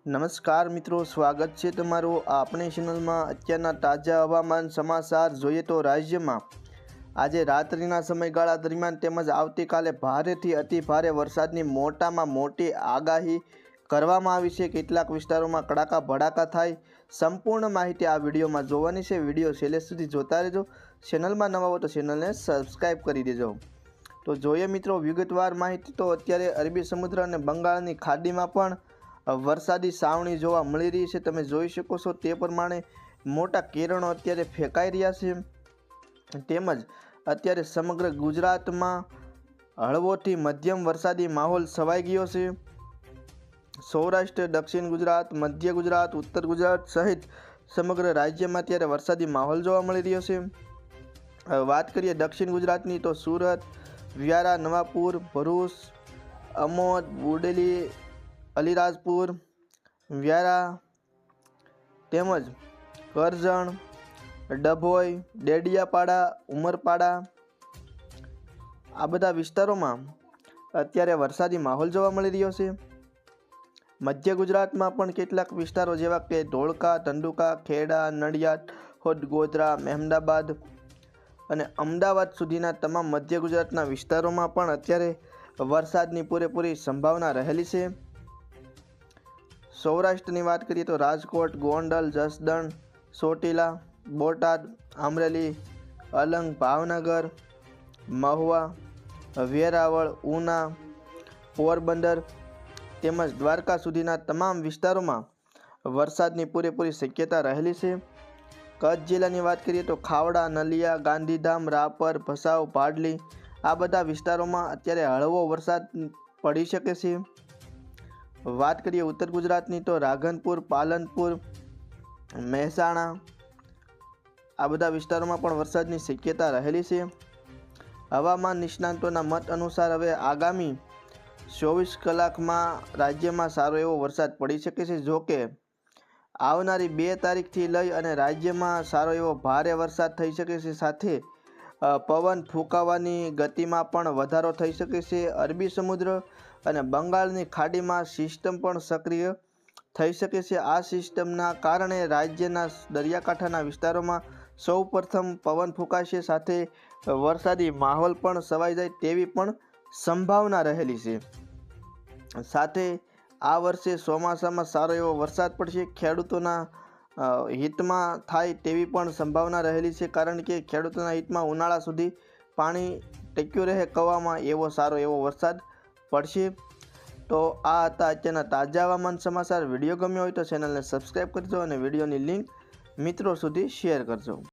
નમસ્કાર મિત્રો, સ્વાગત છે તમારું આપણી ચેનલમાં। અત્યારના તાજા હવામાન સમાચાર જોઈએ તો રાજ્યમાં આજે રાત્રિના સમયગાળા દરમિયાન તેમજ આવતીકાલે ભારેથી અતિ ભારે વરસાદની મોટામાં મોટી આગાહી કરવામાં આવી છે। કેટલાક વિસ્તારોમાં કડાકા ભડાકા થાય, સંપૂર્ણ માહિતી આ વિડીયોમાં જોવાની છે। વિડીયો છેલ્લે સુધી જોતા રહેજો। ચેનલમાં નવા હો તો ચેનલને સબસ્ક્રાઈબ કરી દેજો। તો જોઈએ મિત્રો વિગતવાર માહિતી। તો અત્યારે અરબી સમુદ્ર અને બંગાળની ખાડીમાં પણ વરસાદી સાવણી જોવા મળી રહી છે। તમે જોઈ શકો છો તે પ્રમાણે મોટા કિરણો અત્યારે ફેંકાઈ રહ્યા છે। તેમજ અત્યારે સમગ્ર ગુજરાતમાં હળવોથી મધ્યમ વરસાદી માહોલ છવાઈ ગયો છે। સૌરાષ્ટ્ર, દક્ષિણ ગુજરાત, મધ્ય ગુજરાત, ઉત્તર ગુજરાત સહિત સમગ્ર રાજ્યમાં અત્યારે વરસાદી માહોલ જોવા મળી રહ્યો છે। વાત કરીએ દક્ષિણ ગુજરાતની તો સુરત, વ્યારા, નવાપુર, ભરૂચ, અમોદ, બોડેલી, અલીરાજપુર, વ્યારા તેમજ કરજણ, ડભોઈ, ડેડિયાપાડા, ઉમરપાડા આ બધા વિસ્તારોમાં અત્યારે વરસાદી માહોલ જોવા મળી રહ્યો છે। મધ્ય ગુજરાતમાં પણ કેટલાક વિસ્તારો જેવા કે ધોળકા, ધંધુકા, ખેડા, નડિયાદ, હોદ, ગોધરા, મહેમદાબાદ અને અમદાવાદ સુધીના તમામ મધ્ય ગુજરાતના વિસ્તારોમાં પણ અત્યારે વરસાદની પૂરેપૂરી સંભાવના રહેલી છે। સૌરાષ્ટ્રની વાત કરીએ તો રાજકોટ, ગોંડલ, જસદણ, ચોટીલા, બોટાદ, અમરેલી, અલંગ, ભાવનગર, મહુવા, વેરાવળ, ઉના, પોરબંદર તેમજ દ્વારકા સુધીના તમામ વિસ્તારોમાં વરસાદની પૂરેપૂરી શક્યતા રહેલી છે। કચ્છ જિલ્લાની વાત કરીએ તો ખાવડા, નલિયા, ગાંધીધામ, રાપર, ભચાઉ, ભાડલી આ બધા વિસ્તારોમાં અત્યારે હળવો વરસાદ પડી શકે છે। વાત કરીએ ઉત્તર ગુજરાતની તો રાધનપુર, પાલનપુર, મહેસાણા આ બધા વિસ્તારોમાં પણ વરસાદની શક્યતા રહેલી છે। હવામાન નિષ્ણાંતોના મત અનુસાર હવે આગામી 24 કલાકમાં રાજ્યમાં સારો એવો વરસાદ પડી શકે છે। જો કે આવનારી 2 તારીખથી લઈ અને રાજ્યમાં સારો એવો ભારે વરસાદ થઈ શકે છે, સાથે પવન ફૂંકાવાની ગતિમાં પણ વધારો થઈ શકે છે। અરબી સમુદ્ર અને બંગાળની ખાડીમાં સિસ્ટમ પણ સક્રિય થઈ શકે છે। આ સિસ્ટમના કારણે રાજ્યના દરિયાકાંઠાના વિસ્તારોમાં સૌપ્રથમ પવન ફૂંકાશે, સાથે વરસાદી માહોલ પણ છવાઈ જાય તેવી પણ સંભાવના રહેલી છે। સાથે આ વર્ષે ચોમાસામાં સારો એવો વરસાદ પડશે, ખેડૂતોના હિતમાં થાય તેવી પણ સંભાવના રહેલી છે, કારણ કે ખેડૂતોના હિતમાં ઉનાળા સુધી પાણી ટક્યું રહે કવામાં એવો સારો એવો વરસાદ પડશે। તો આ હતા અત્યારના તાજા હવામાન સમાચાર। વિડીયો ગમ્યો હોય તો ચેનલને સબસ્ક્રાઈબ કરજો અને વિડીયોની લિંક મિત્રો સુધી શેર કરજો।